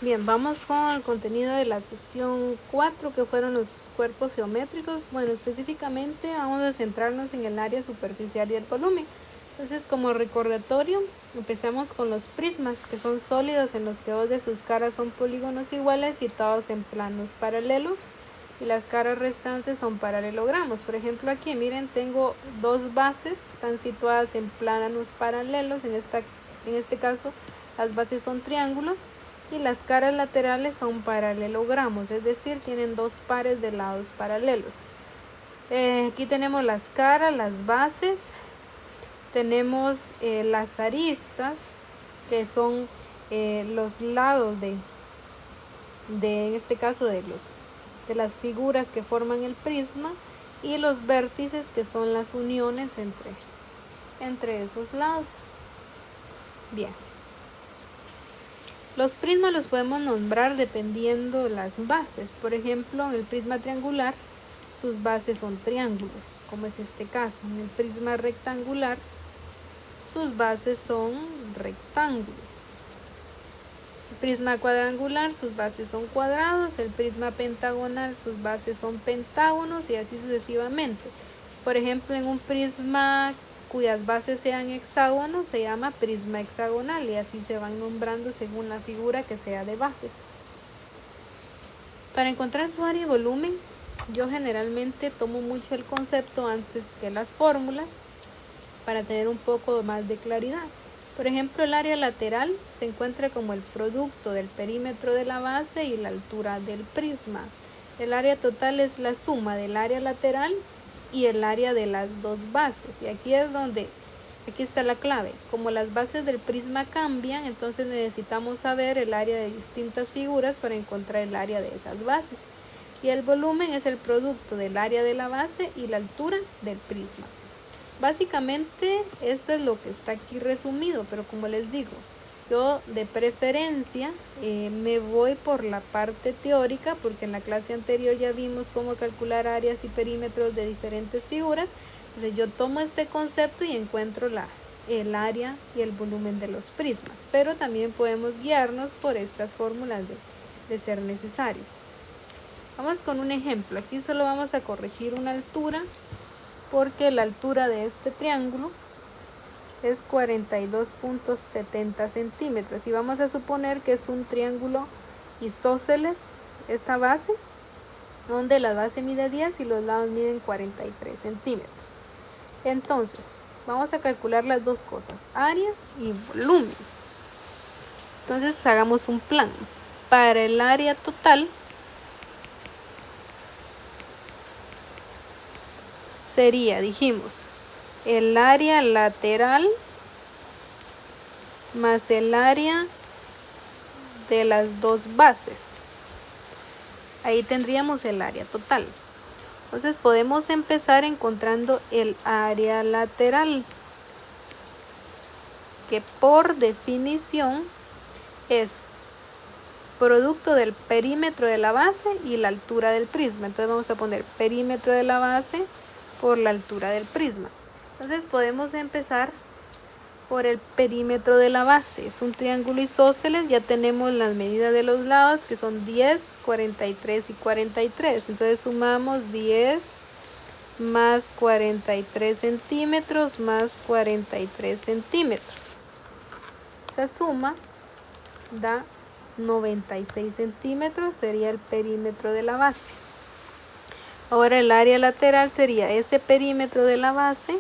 Bien, vamos con el contenido de la sesión 4, que fueron los cuerpos geométricos. Bueno, específicamente vamos a centrarnos en el área superficial y el volumen. Entonces, como recordatorio, empezamos con los prismas, que son sólidos en los que dos de sus caras son polígonos iguales situados en planos paralelos, y las caras restantes son paralelogramos. Por ejemplo, aquí miren, tengo dos bases, están situadas en planos paralelos. En este caso, las bases son triángulos y las caras laterales son paralelogramos, es decir, tienen dos pares de lados paralelos. Aquí tenemos las caras, las bases, tenemos las aristas, que son los lados en este caso de las figuras que forman el prisma, y los vértices, que son las uniones entre esos lados. Bien. Los prismas los podemos nombrar dependiendo las bases. Por ejemplo, en el prisma triangular, sus bases son triángulos, como es este caso. En el prisma rectangular, sus bases son rectángulos. El prisma cuadrangular, sus bases son cuadrados. El prisma pentagonal, sus bases son pentágonos, y así sucesivamente. Por ejemplo, en un prisma cuyas bases sean hexágonos se llama prisma hexagonal, y así se van nombrando según la figura que sea de bases. Para encontrar su área y volumen, yo generalmente tomo mucho el concepto antes que las fórmulas para tener un poco más de claridad. Por ejemplo, el área lateral se encuentra como el producto del perímetro de la base y la altura del prisma. El área total es la suma del área lateral y el área de las dos bases. Y aquí está la clave. Como las bases del prisma cambian, entonces necesitamos saber el área de distintas figuras para encontrar el área de esas bases. Y el volumen es el producto del área de la base y la altura del prisma. Básicamente esto es lo que está aquí resumido, pero como les digo, yo de preferencia me voy por la parte teórica, porque en la clase anterior ya vimos cómo calcular áreas y perímetros de diferentes figuras. Entonces yo tomo este concepto y encuentro el área y el volumen de los prismas, pero también podemos guiarnos por estas fórmulas de ser necesario. Vamos con un ejemplo. Aquí solo vamos a corregir una altura, porque la altura de este triángulo es 42.70 centímetros, y vamos a suponer que es un triángulo isósceles esta base, donde la base mide 10 y los lados miden 43 centímetros. Entonces vamos a calcular las dos cosas, área y volumen. Entonces hagamos un plan. Para el área total sería, dijimos, el área lateral más el área de las dos bases. Ahí tendríamos el área total. Entonces podemos empezar encontrando el área lateral, que por definición es producto del perímetro de la base y la altura del prisma. Entonces vamos a poner perímetro de la base por la altura del prisma. Entonces podemos empezar por el perímetro de la base. Es un triángulo isósceles, ya tenemos las medidas de los lados, que son 10, 43 y 43. Entonces sumamos 10 más 43 centímetros más 43 centímetros. Esa suma da 96 centímetros, sería el perímetro de la base. Ahora el área lateral sería ese perímetro de la base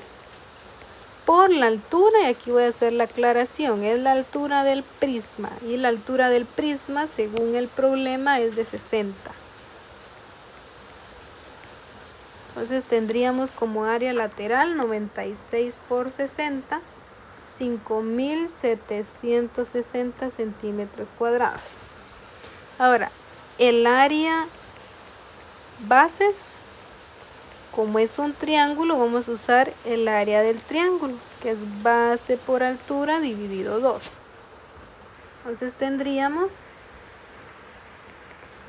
por la altura, y aquí voy a hacer la aclaración, es la altura del prisma, y la altura del prisma según el problema es de 60. Entonces tendríamos como área lateral 96 por 60, 5.760 centímetros cuadrados. Ahora, el área bases, como es un triángulo, vamos a usar el área del triángulo, que es base por altura dividido 2. Entonces tendríamos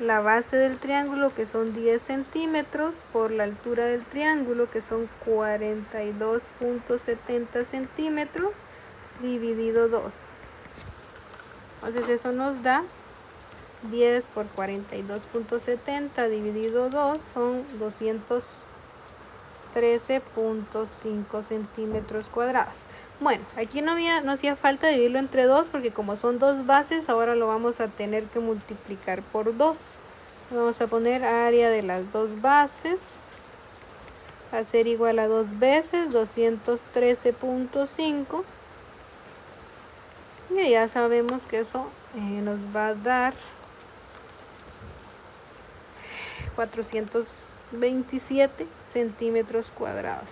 la base del triángulo, que son 10 centímetros, por la altura del triángulo, que son 42.70 centímetros, dividido 2. Entonces eso nos da 10 por 42.70 dividido 2 son 213.5 centímetros cuadrados. Bueno, aquí no hacía falta dividirlo entre 2 porque como son dos bases, ahora lo vamos a tener que multiplicar por 2. Vamos a poner área de las dos bases va a ser igual a 2 veces 213.5. Y ya sabemos que eso nos va a dar 427 centímetros cuadrados.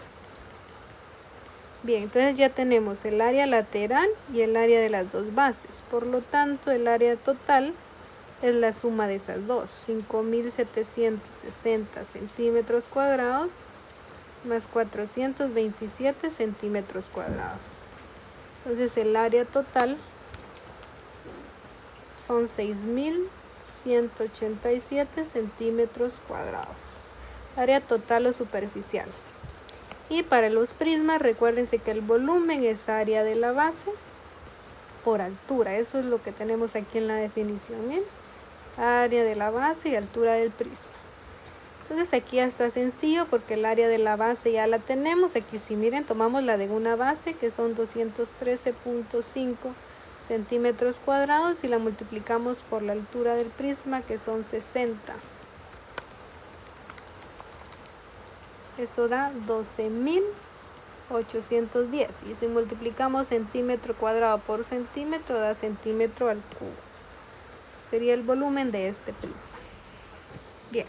Bien, entonces ya tenemos el área lateral y el área de las dos bases. Por lo tanto, el área total es la suma de esas dos, 5.760 centímetros cuadrados más 427 centímetros cuadrados. Entonces el área total son 6.187 centímetros cuadrados. Área total o superficial. Y para los prismas, recuérdense que el volumen es área de la base por altura. Eso es lo que tenemos aquí en la definición. ¿Bien? Área de la base y altura del prisma. Entonces aquí ya está sencillo porque el área de la base ya la tenemos. Aquí si miren, tomamos la de una base que son 213.5 centímetros cuadrados y la multiplicamos por la altura del prisma que son 60. Eso da 12.810 y si multiplicamos centímetro cuadrado por centímetro da centímetro al cubo. Sería el volumen de este prisma. Bien,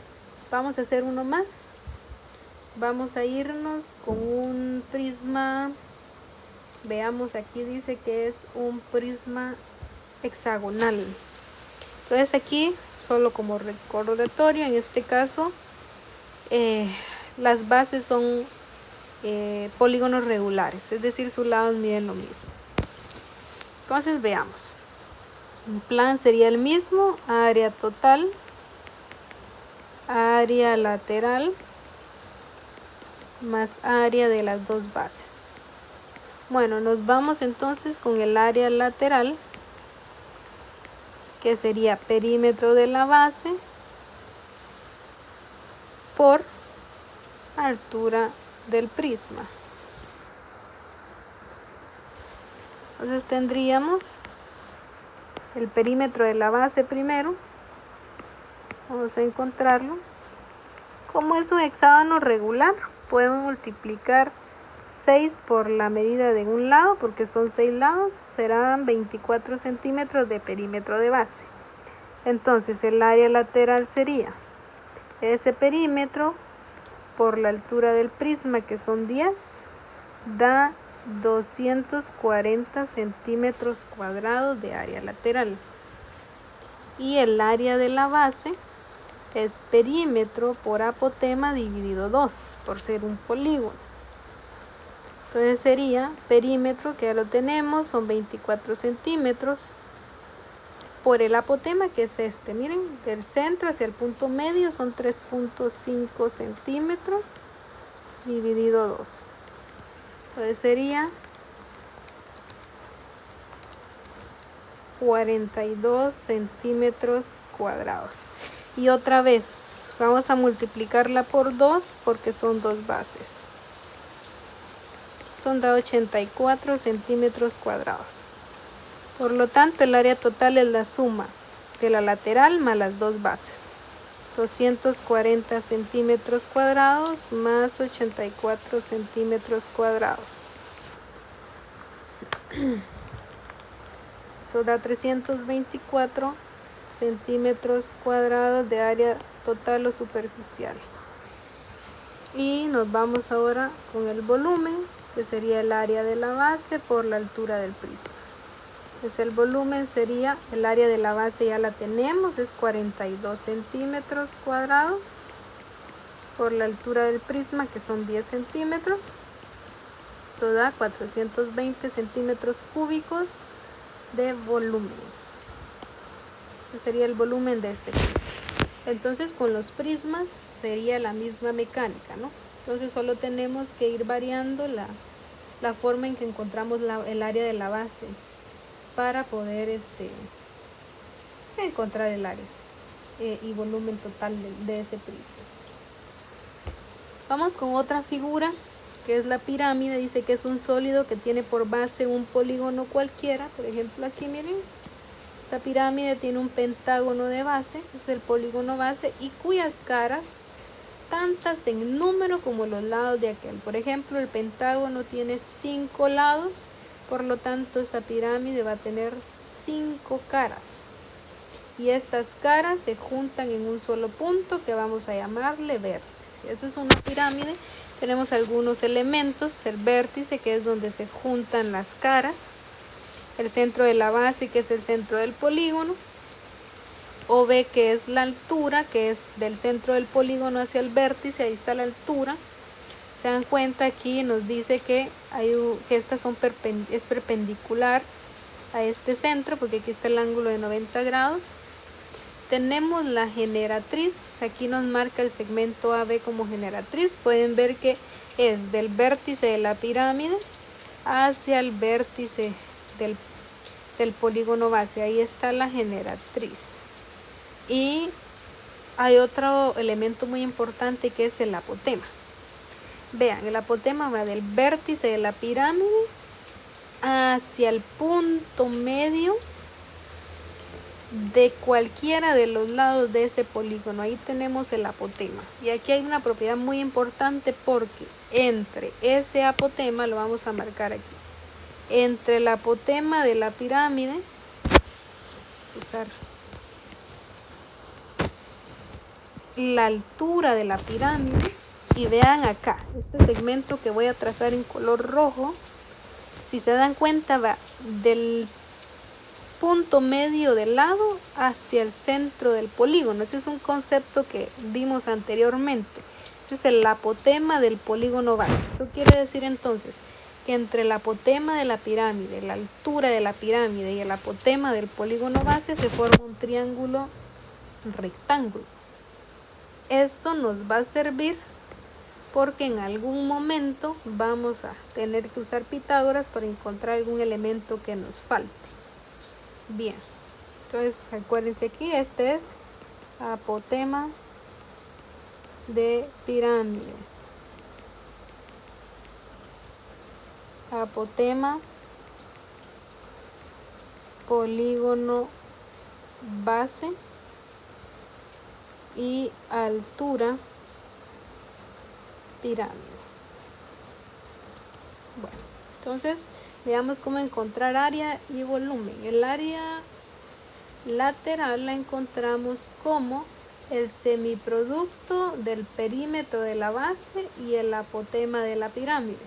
vamos a hacer uno más. Vamos a irnos con un prisma. Veamos, aquí dice que es un prisma hexagonal. Entonces aquí, solo como recordatorio, en este caso, las bases son polígonos regulares, es decir, sus lados miden lo mismo. Entonces veamos. El plan sería el mismo, área total, área lateral, más área de las dos bases. Bueno, nos vamos entonces con el área lateral, que sería perímetro de la base por altura del prisma. Entonces tendríamos el perímetro de la base primero. Vamos a encontrarlo. Como es un hexágono regular, podemos multiplicar 6 por la medida de un lado, porque son 6 lados, serán 24 centímetros de perímetro de base. Entonces el área lateral sería ese perímetro por la altura del prisma, que son 10, da 240 centímetros cuadrados de área lateral. Y el área de la base es perímetro por apotema dividido 2, por ser un polígono. Entonces sería perímetro, que ya lo tenemos, son 24 centímetros, por el apotema, que es este. Miren, del centro hacia el punto medio son 3.5 centímetros dividido 2. Entonces sería 42 centímetros cuadrados. Y otra vez vamos a multiplicarla por 2 porque son dos bases. Son de 84 centímetros cuadrados. Por lo tanto, el área total es la suma de la lateral más las dos bases. 240 centímetros cuadrados más 84 centímetros cuadrados. Eso da 324 centímetros cuadrados de área total o superficial. Y nos vamos ahora con el volumen, que sería el área de la base por la altura del prisma. Pues el volumen sería, el área de la base ya la tenemos, es 42 centímetros cuadrados por la altura del prisma, que son 10 centímetros. Eso da 420 centímetros cúbicos de volumen. Ese sería el volumen de este. Entonces con los prismas sería la misma mecánica, ¿no? Entonces solo tenemos que ir variando la forma en que encontramos el área de la base para poder encontrar el área y volumen total de ese prisma. Vamos con otra figura, que es la pirámide. Dice que es un sólido que tiene por base un polígono cualquiera. Por ejemplo, aquí miren, esta pirámide tiene un pentágono de base, es el polígono base, y cuyas caras, tantas en número como los lados de aquel. Por ejemplo, el pentágono tiene 5 lados, por lo tanto esta pirámide va a tener 5 caras. Y estas caras se juntan en un solo punto que vamos a llamarle vértice. Eso es una pirámide. Tenemos algunos elementos, el vértice, que es donde se juntan las caras, el centro de la base, que es el centro del polígono, OB, que es la altura, que es del centro del polígono hacia el vértice. Ahí está la altura. Se dan cuenta, aquí nos dice que estas es perpendicular a este centro, porque aquí está el ángulo de 90 grados. Tenemos la generatriz, aquí nos marca el segmento AB como generatriz. Pueden ver que es del vértice de la pirámide hacia el vértice del polígono base. Ahí está la generatriz. Y hay otro elemento muy importante, que es el apotema. Vean, el apotema va del vértice de la pirámide hacia el punto medio de cualquiera de los lados de ese polígono. Ahí tenemos el apotema. Y aquí hay una propiedad muy importante, porque entre ese apotema, lo vamos a marcar aquí, entre el apotema de la pirámide, vamos a usar la altura de la pirámide, y vean acá, este segmento que voy a trazar en color rojo, si se dan cuenta, va del punto medio del lado hacia el centro del polígono. Ese es un concepto que vimos anteriormente. Ese es el apotema del polígono base. Eso quiere decir entonces que entre el apotema de la pirámide, la altura de la pirámide y el apotema del polígono base se forma un triángulo rectángulo. Esto nos va a servir porque en algún momento vamos a tener que usar Pitágoras para encontrar algún elemento que nos falte. Bien, entonces acuérdense aquí, este es apotema de pirámide, apotema, polígono base y altura pirámide. Bueno, entonces veamos cómo encontrar área y volumen. El área lateral la encontramos como el semiproducto del perímetro de la base y el apotema de la pirámide.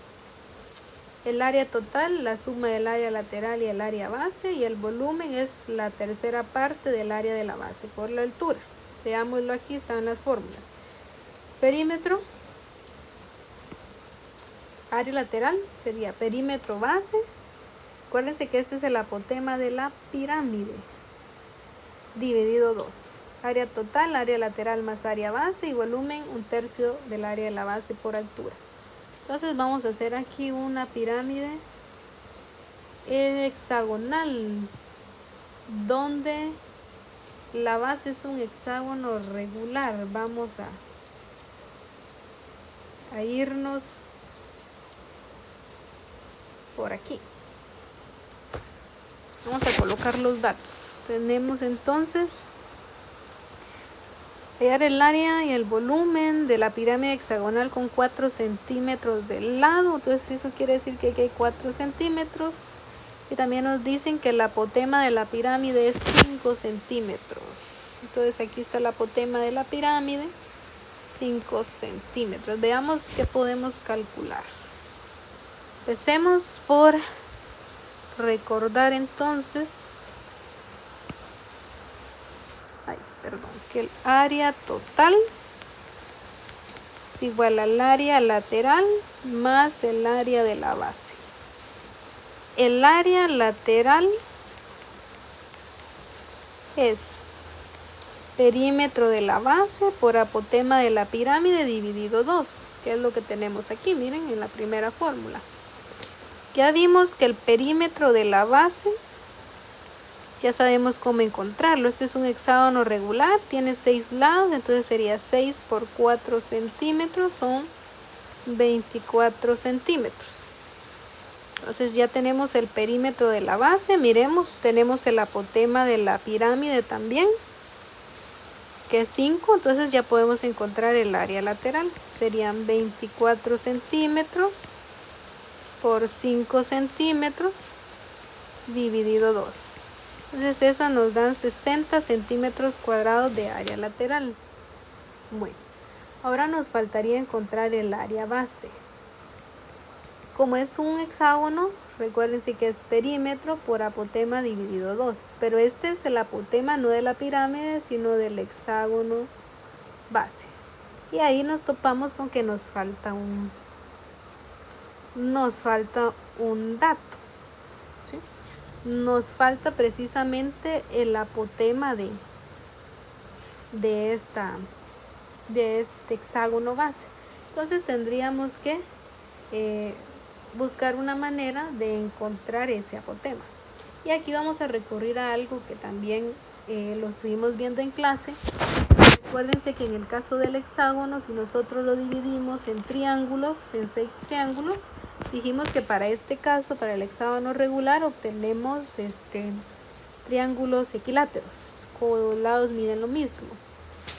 El área total, la suma del área lateral y el área base, y el volumen es la tercera parte del área de la base por la altura. Veámoslo, aquí están las fórmulas. Perímetro, área lateral sería perímetro base. Acuérdense que este es el apotema de la pirámide, dividido 2. Área total, área lateral más área base, y volumen 1/3 del área de la base por altura. Entonces vamos a hacer aquí una pirámide hexagonal, donde la base es un hexágono regular. Vamos a irnos por aquí. Vamos a colocar los datos. Tenemos entonces hallar el área y el volumen de la pirámide hexagonal con 4 centímetros del lado. Entonces eso quiere decir que aquí hay 4 centímetros. Y también nos dicen que el apotema de la pirámide es 5 centímetros. Entonces aquí está el apotema de la pirámide, 5 centímetros. Veamos qué podemos calcular. Empecemos por recordar entonces que el área total es igual al área lateral más el área de la base. El área lateral es perímetro de la base por apotema de la pirámide dividido 2, que es lo que tenemos aquí, miren, en la primera fórmula. Ya vimos que el perímetro de la base ya sabemos cómo encontrarlo. Este es un hexágono regular, tiene 6 lados, entonces sería 6 por 4 centímetros, son 24 centímetros. Entonces ya tenemos el perímetro de la base. Miremos, tenemos el apotema de la pirámide también, que es 5, entonces ya podemos encontrar el área lateral. Serían 24 centímetros por 5 centímetros dividido 2. Entonces eso nos da 60 centímetros cuadrados de área lateral. Bueno, ahora nos faltaría encontrar el área base. Como es un hexágono, recuérdense que es perímetro por apotema dividido 2. Pero este es el apotema no de la pirámide, sino del hexágono base. Y ahí nos topamos con que nos falta un dato, ¿sí? Nos falta precisamente el apotema de este hexágono base. Entonces tendríamos que buscar una manera de encontrar ese apotema. Y aquí vamos a recurrir a algo que también lo estuvimos viendo en clase. Recuérdense que en el caso del hexágono, si nosotros lo dividimos en triángulos, en 6 triángulos, dijimos que para este caso, para el hexágono regular, obtenemos triángulos equiláteros, cuyos lados miden lo mismo.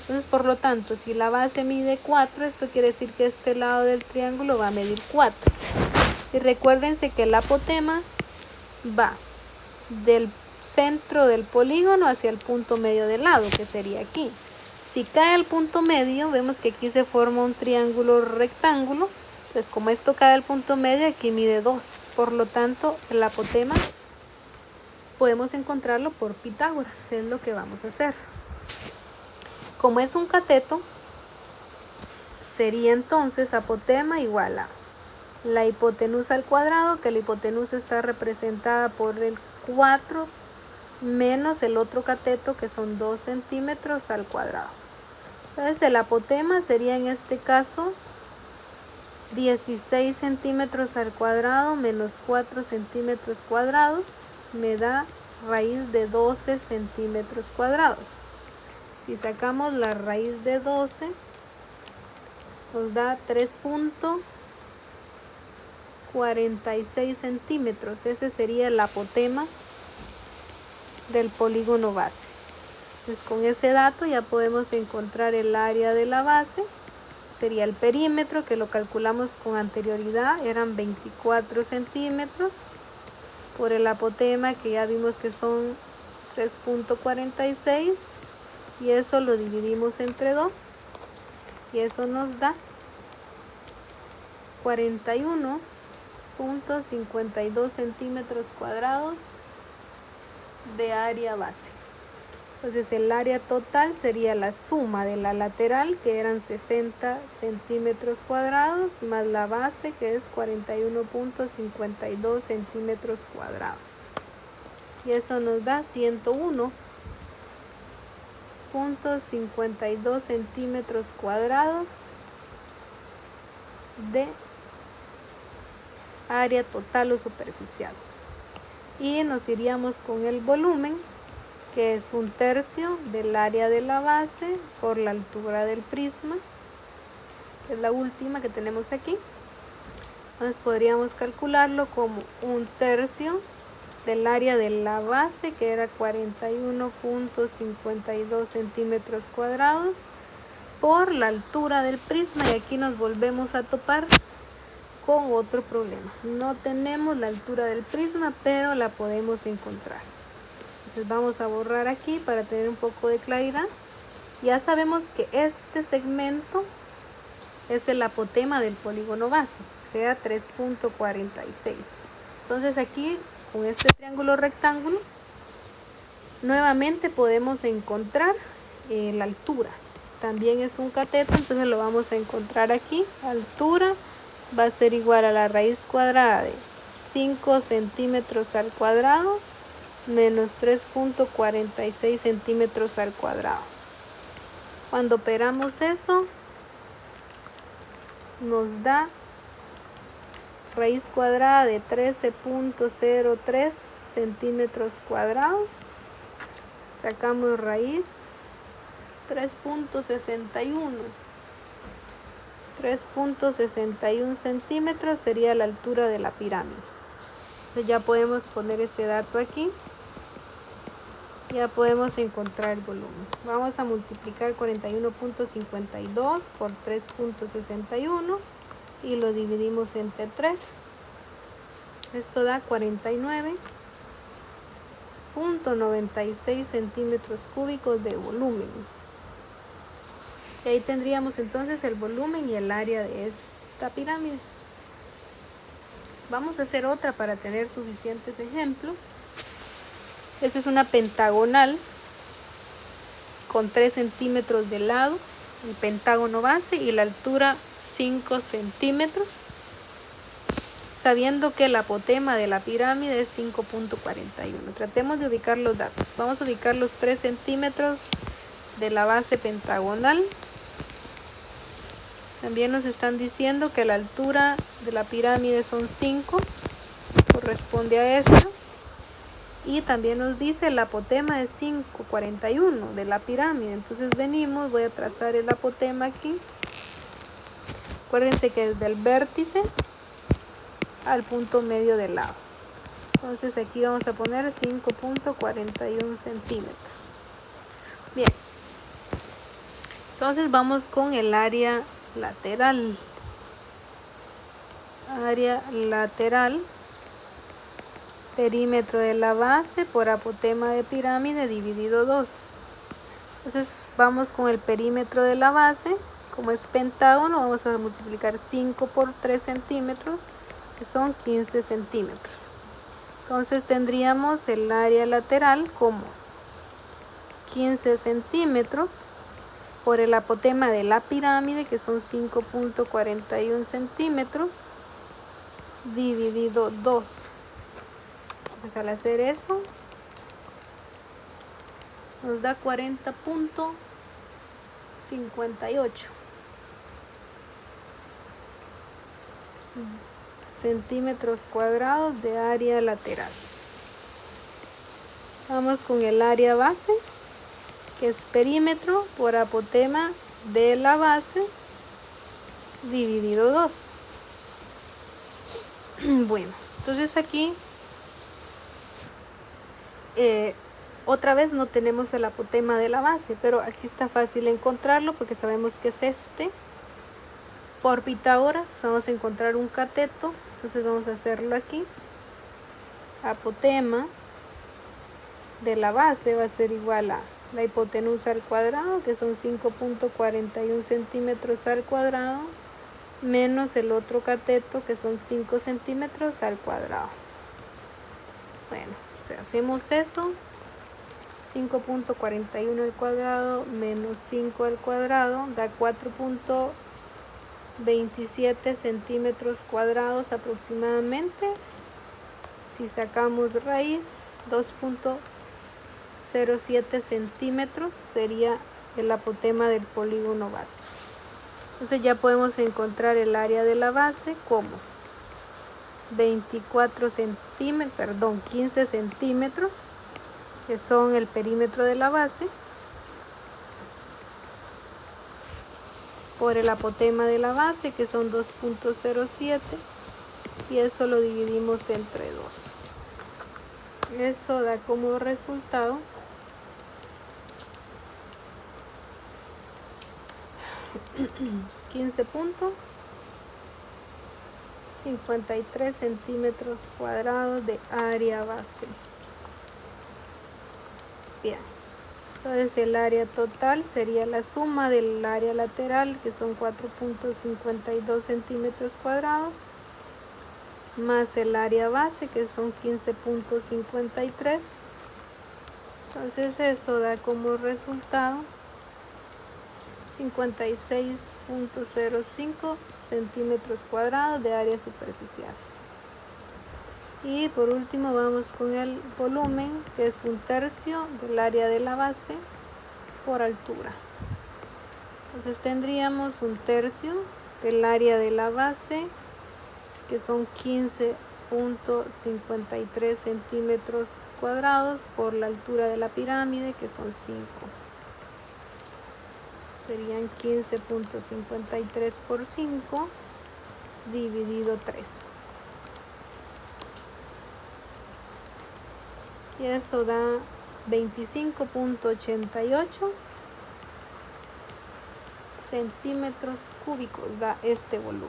Entonces, por lo tanto, si la base mide 4, esto quiere decir que este lado del triángulo va a medir 4. Y recuérdense que el apotema va del centro del polígono hacia el punto medio del lado, que sería aquí. Si cae al punto medio, vemos que aquí se forma un triángulo rectángulo. Entonces, como esto cae al punto medio, aquí mide 2. Por lo tanto, el apotema podemos encontrarlo por Pitágoras. Es lo que vamos a hacer. Como es un cateto, sería entonces apotema igual a la hipotenusa al cuadrado, que la hipotenusa está representada por el 4 menos el otro cateto, que son 2 centímetros al cuadrado. Entonces el apotema sería en este caso 16 centímetros al cuadrado menos 4 centímetros cuadrados me da raíz de 12 centímetros cuadrados. Si sacamos la raíz de 12, nos da 3.46 centímetros. Ese sería el apotema del polígono base. Entonces, con ese dato ya podemos encontrar el área de la base. Sería el perímetro, que lo calculamos con anterioridad, eran 24 centímetros. Por el apotema, que ya vimos que son 3.46. Y eso lo dividimos entre 2. Y eso nos da 41.52 centímetros cuadrados de área base. Entonces el área total sería la suma de la lateral, que eran 60 centímetros cuadrados, más la base, que es 41.52 centímetros cuadrados. Y eso nos da 101.52 centímetros cuadrados de área total o superficial. Y nos iríamos con el volumen, que es 1/3 del área de la base por la altura del prisma, que es la última que tenemos aquí. Entonces podríamos calcularlo como 1/3 del área de la base, que era 41.52 centímetros cuadrados, por la altura del prisma. Y aquí nos volvemos a topar con otro problema. No tenemos la altura del prisma, pero la podemos encontrar. Entonces vamos a borrar aquí para tener un poco de claridad. Ya sabemos que este segmento es el apotema del polígono base, sea 3.46. Entonces aquí, con este triángulo rectángulo, nuevamente podemos encontrar la altura. También es un cateto, entonces lo vamos a encontrar aquí. Altura va a ser igual a la raíz cuadrada de 5 centímetros al cuadrado menos 3.46 centímetros al cuadrado. Cuando operamos eso, nos da raíz cuadrada de 13.03 centímetros cuadrados Sacamos raíz 3.61. 3.61 centímetros sería la altura de la pirámide. Entonces ya podemos poner ese dato aquí. Ya podemos encontrar el volumen. Vamos a multiplicar 41.52 por 3.61 y lo dividimos entre 3. Esto da 49.96 centímetros cúbicos de volumen. Y ahí tendríamos entonces el volumen y el área de esta pirámide. Vamos a hacer otra para tener suficientes ejemplos. Esta es una pentagonal con 3 centímetros de lado, el pentágono base, y la altura 5 centímetros, sabiendo que el apotema de la pirámide es 5.41. Tratemos de ubicar los datos. Vamos a ubicar los 3 centímetros de la base pentagonal. También nos están diciendo que la altura de la pirámide son 5, corresponde a esto. Y también nos dice el apotema es 5.41 de la pirámide. Entonces venimos, voy a trazar el apotema aquí. Acuérdense que desde el vértice al punto medio del lado. Entonces aquí vamos a poner 5.41 centímetros. Bien. Entonces vamos con el área lateral. Área lateral. Perímetro de la base por apotema de pirámide dividido 2. Entonces vamos con el perímetro de la base. Como es pentágono, vamos a multiplicar 5 por 3 centímetros, que son 15 centímetros. Entonces tendríamos el área lateral como 15 centímetros por el apotema de la pirámide, que son 5.41 centímetros, dividido 2. Pues al hacer eso nos da 40.58 centímetros cuadrados de área lateral. Vamos con el área base, que es perímetro por apotema de la base dividido 2. Bueno, entonces aquí otra vez no tenemos el apotema de la base, pero aquí está fácil encontrarlo porque sabemos que es este. Por Pitágoras vamos a encontrar un cateto, entonces vamos a hacerlo aquí. Apotema de la base va a ser igual a la hipotenusa al cuadrado, que son 5.41 centímetros al cuadrado, menos el otro cateto, que son 5 centímetros al cuadrado. Bueno, si hacemos eso, 5.41 al cuadrado menos 5 al cuadrado da 4.27 centímetros cuadrados aproximadamente. Si sacamos raíz, 2.07 centímetros sería el apotema del polígono base. Entonces ya podemos encontrar el área de la base como 15 centímetros, que son el perímetro de la base, por el apotema de la base, que son 2.07, y eso lo dividimos entre 2. Eso da como resultado 15.53 centímetros cuadrados de área base. Bien, entonces el área total sería la suma del área lateral, que son 4.52 centímetros cuadrados, más el área base, que son 15.53. Entonces eso da como resultado 56.05 centímetros cuadrados de área superficial. Y por último vamos con el volumen, que es 1/3 del área de la base por altura. Entonces tendríamos 1/3 del área de la base, que son 15 15.53 centímetros cuadrados por la altura de la pirámide, que son 5. Serían 15.53 por 5 dividido 3. Y eso da 25.88 centímetros cúbicos, da este volumen.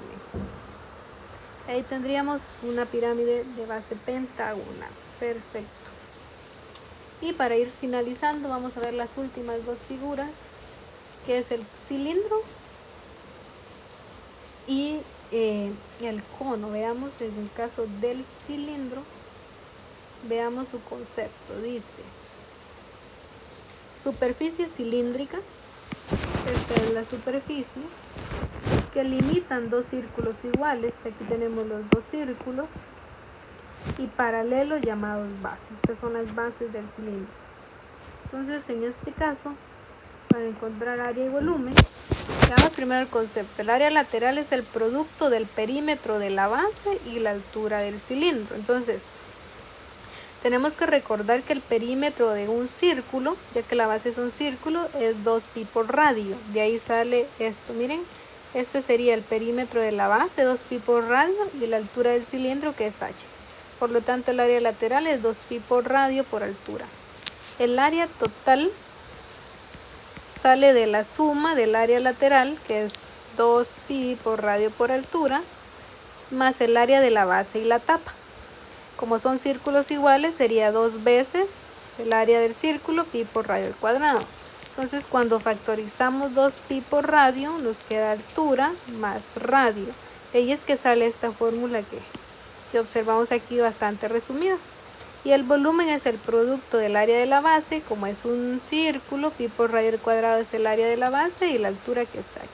Ahí tendríamos una pirámide de base pentagonal. Perfecto. Y para ir finalizando, vamos a ver las últimas dos figuras, que es el cilindro y el cono. Veamos en el caso del cilindro, veamos su concepto. Dice: superficie cilíndrica. Esta es la superficie que limitan dos círculos iguales. Aquí tenemos los dos círculos y paralelos llamados bases. Estas son las bases del cilindro. Entonces, en este caso, para encontrar área y volumen, veamos primero el concepto. El área lateral es el producto del perímetro de la base y la altura del cilindro. Entonces, tenemos que recordar que el perímetro de un círculo, ya que la base es un círculo, es 2pi por radio. De ahí sale esto. Miren, este sería el perímetro de la base, 2pi por radio, y la altura del cilindro, que es h. Por lo tanto, el área lateral es 2pi por radio por altura. El área total sale de la suma del área lateral, que es 2pi por radio por altura, más el área de la base y la tapa. Como son círculos iguales, sería 2 veces el área del círculo, pi por radio al cuadrado. Entonces, cuando factorizamos 2pi por radio, nos queda altura más radio. De ahí es que sale esta fórmula que observamos aquí, bastante resumida. Y el volumen es el producto del área de la base. Como es un círculo, pi por radio al cuadrado es el área de la base y la altura, que es h.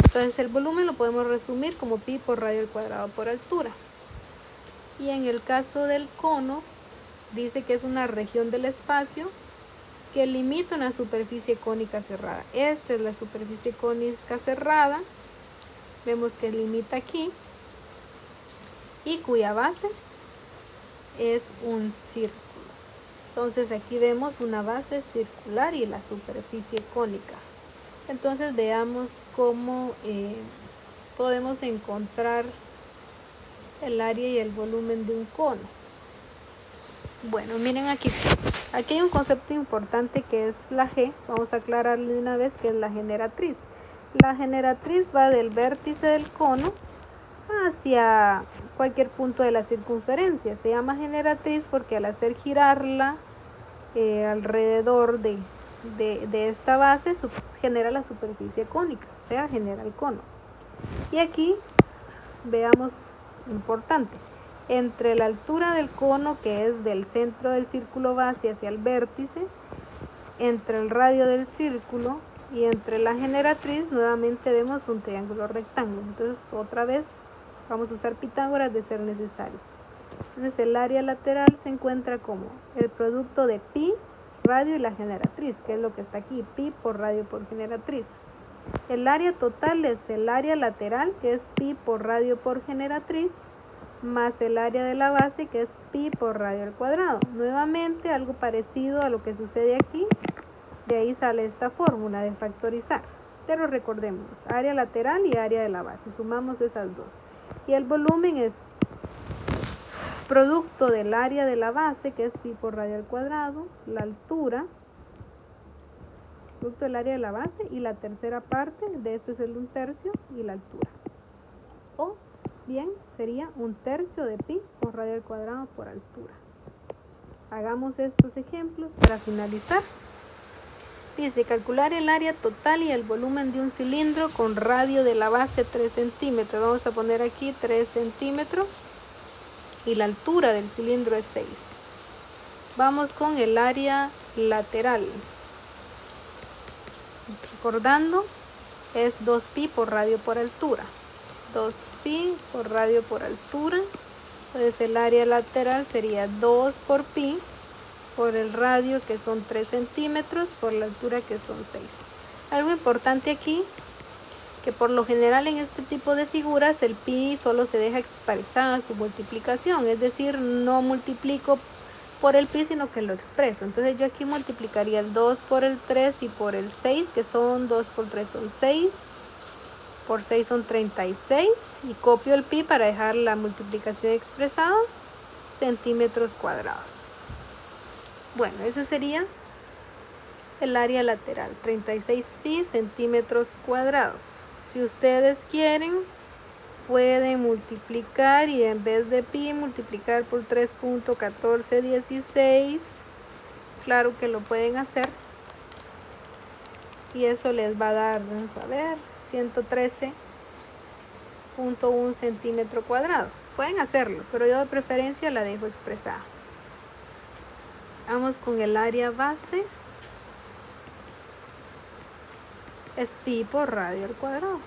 Entonces, el volumen lo podemos resumir como pi por radio al cuadrado por altura. Y en el caso del cono, dice que es una región del espacio que limita una superficie cónica cerrada. Esta es la superficie cónica cerrada. Vemos que limita aquí. Y cuya base es un círculo. Entonces aquí vemos una base circular y la superficie cónica. Entonces veamos cómo podemos encontrar el área y el volumen de un cono. Bueno, miren aquí hay un concepto importante, que es la G. Vamos a aclararle de una vez que es la generatriz. La generatriz va del vértice del cono hacia cualquier punto de la circunferencia. Se llama generatriz porque al hacer girarla alrededor de esta base genera la superficie cónica, o sea, genera el cono. Y aquí veamos importante, entre la altura del cono, que es del centro del círculo base hacia el vértice, entre el radio del círculo y entre la generatriz, nuevamente vemos un triángulo rectángulo. Entonces, otra vez vamos a usar Pitágoras de ser necesario. Entonces, el área lateral se encuentra como el producto de pi, radio y la generatriz, que es lo que está aquí, pi por radio por generatriz. El área total es el área lateral, que es pi por radio por generatriz, más el área de la base, que es pi por radio al cuadrado. Nuevamente algo parecido a lo que sucede aquí. De ahí sale esta fórmula de factorizar. Pero recordemos, área lateral y área de la base. Sumamos esas dos. Y el volumen es producto del área de la base, que es pi por radio al cuadrado, la altura, producto del área de la base, y la tercera parte de esto es el 1/3 y la altura. O bien sería 1/3 de pi por radio al cuadrado por altura. Hagamos estos ejemplos para finalizar. Dice: calcular el área total y el volumen de un cilindro con radio de la base 3 centímetros. Vamos a poner aquí 3 centímetros y la altura del cilindro es 6. Vamos con el área lateral. Recordando, es 2pi por radio por altura. 2pi por radio por altura. Entonces el área lateral sería 2 por pi por el radio, que son 3 centímetros, por la altura, que son 6. Algo importante aquí, que por lo general en este tipo de figuras el pi solo se deja expresada su multiplicación, es decir, no multiplico por el pi, sino que lo expreso. Entonces yo aquí multiplicaría el 2 por el 3 y por el 6, que son 2 por 3 son 6, por 6 son 36, y copio el pi para dejar la multiplicación expresada, centímetros cuadrados. Bueno, ese sería el área lateral, 36 pi centímetros cuadrados. Si ustedes quieren, pueden multiplicar y en vez de pi multiplicar por 3.1416. Claro que lo pueden hacer. Y eso les va a dar, vamos a ver, 113.1 centímetro cuadrado. Pueden hacerlo, pero yo de preferencia la dejo expresada. Vamos con el área base. Es pi por radio al cuadrado.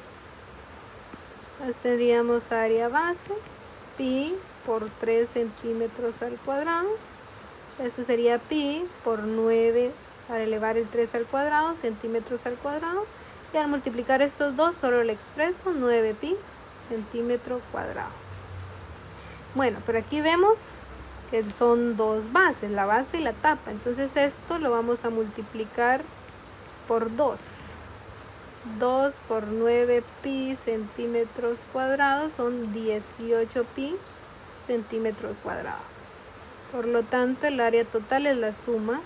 Entonces tendríamos área base, pi por 3 centímetros al cuadrado. Eso sería pi por 9 al elevar el 3 al cuadrado, centímetros al cuadrado. Y al multiplicar estos dos, solo le expreso 9 pi centímetro cuadrado. Bueno, pero aquí vemos que son dos bases, la base y la tapa. Entonces esto lo vamos a multiplicar por 2. 2 por 9 pi centímetros cuadrados son 18 pi centímetros cuadrados. Por lo tanto, el área total es la suma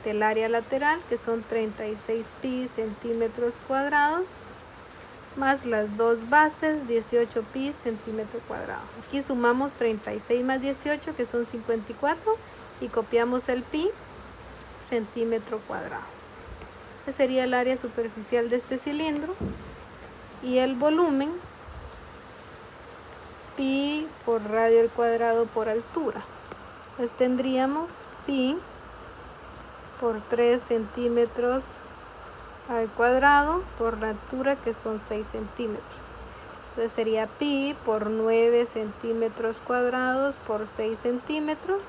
del área lateral, que son 36 pi centímetros cuadrados, más las dos bases, 18 pi centímetro cuadrado. Aquí sumamos 36 más 18, que son 54, y copiamos el pi centímetro cuadrado. Este sería el área superficial de este cilindro. Y el volumen, pi por radio al cuadrado por altura. Pues tendríamos pi por 3 centímetros al cuadrado por la altura, que son 6 centímetros. Entonces sería pi por 9 centímetros cuadrados por 6 centímetros.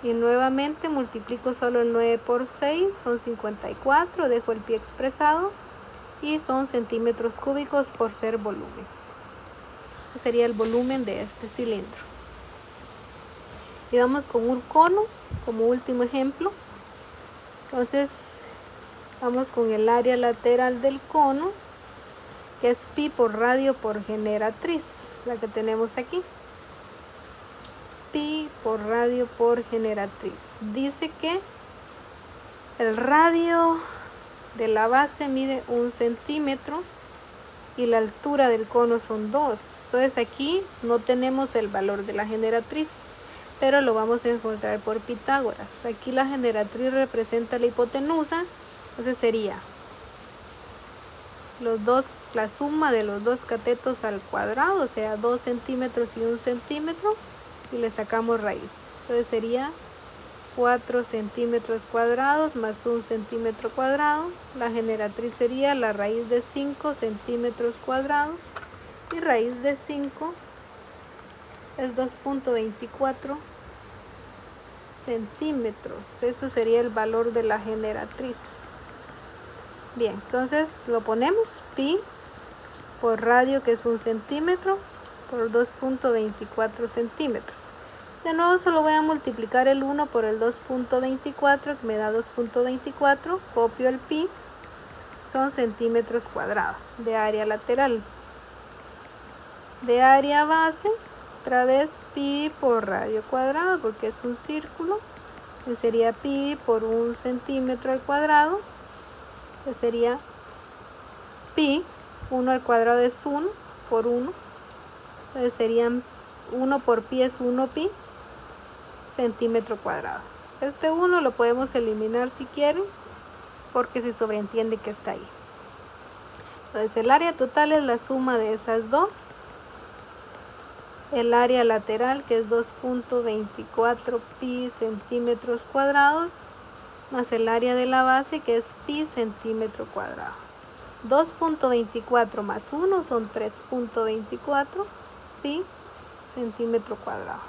Y nuevamente multiplico solo el 9 por 6, son 54, dejo el pi expresado, y son centímetros cúbicos por ser volumen. Este sería el volumen de este cilindro. Y vamos con un cono como último ejemplo. Entonces vamos con el área lateral del cono, que es pi por radio por generatriz, la que tenemos aquí. Pi por radio por generatriz. Dice que el radio de la base mide 1 centímetro y la altura del cono son 2. Entonces aquí no tenemos el valor de la generatriz, pero lo vamos a encontrar por Pitágoras. Aquí la generatriz representa la hipotenusa, entonces sería la suma de los dos catetos al cuadrado, o sea 2 centímetros y 1 centímetro, y le sacamos raíz. Entonces sería 4 centímetros cuadrados más 1 centímetro cuadrado. La generatriz sería la raíz de 5 centímetros cuadrados, y raíz de 5 es 2.24 centímetros. Eso sería el valor de la generatriz. Bien, entonces lo ponemos, pi por radio, que es 1 centímetro, por 2.24 centímetros. De nuevo solo voy a multiplicar el 1 por el 2.24, que me da 2.24, copio el pi, son centímetros cuadrados de área lateral. De área base, otra vez pi por radio cuadrado, porque es un círculo, que sería pi por 1 centímetro al cuadrado, que sería pi, 1 al cuadrado es 1 por 1, entonces serían 1 por pi es 1 pi centímetro cuadrado. Este 1 lo podemos eliminar si quieren, porque se sobreentiende que está ahí. Entonces el área total es la suma de esas dos. El área lateral, que es 2.24 pi centímetros cuadrados, más el área de la base, que es pi centímetro cuadrado. 2.24 más 1 son 3.24 pi centímetro cuadrado.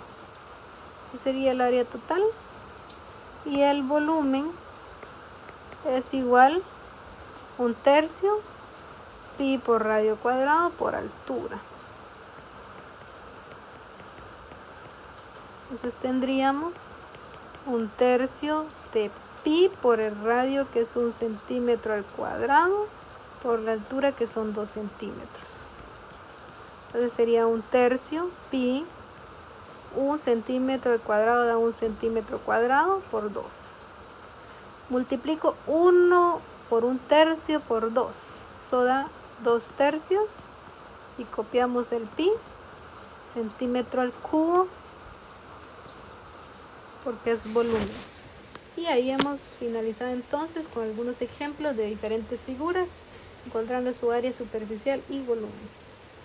Ese sería el área total. Y el volumen es igual 1/3 pi por radio cuadrado por altura. Entonces tendríamos 1/3 de pi por el radio, que es 1 centímetro al cuadrado, por la altura, que son 2 centímetros. Entonces sería 1/3 pi, 1 centímetro al cuadrado da 1 centímetro cuadrado por 2. Multiplico 1 por 1/3 por 2. Eso da 2/3. Y copiamos el pi, centímetro al cubo, porque es volumen. Y ahí hemos finalizado entonces con algunos ejemplos de diferentes figuras, encontrando su área superficial y volumen.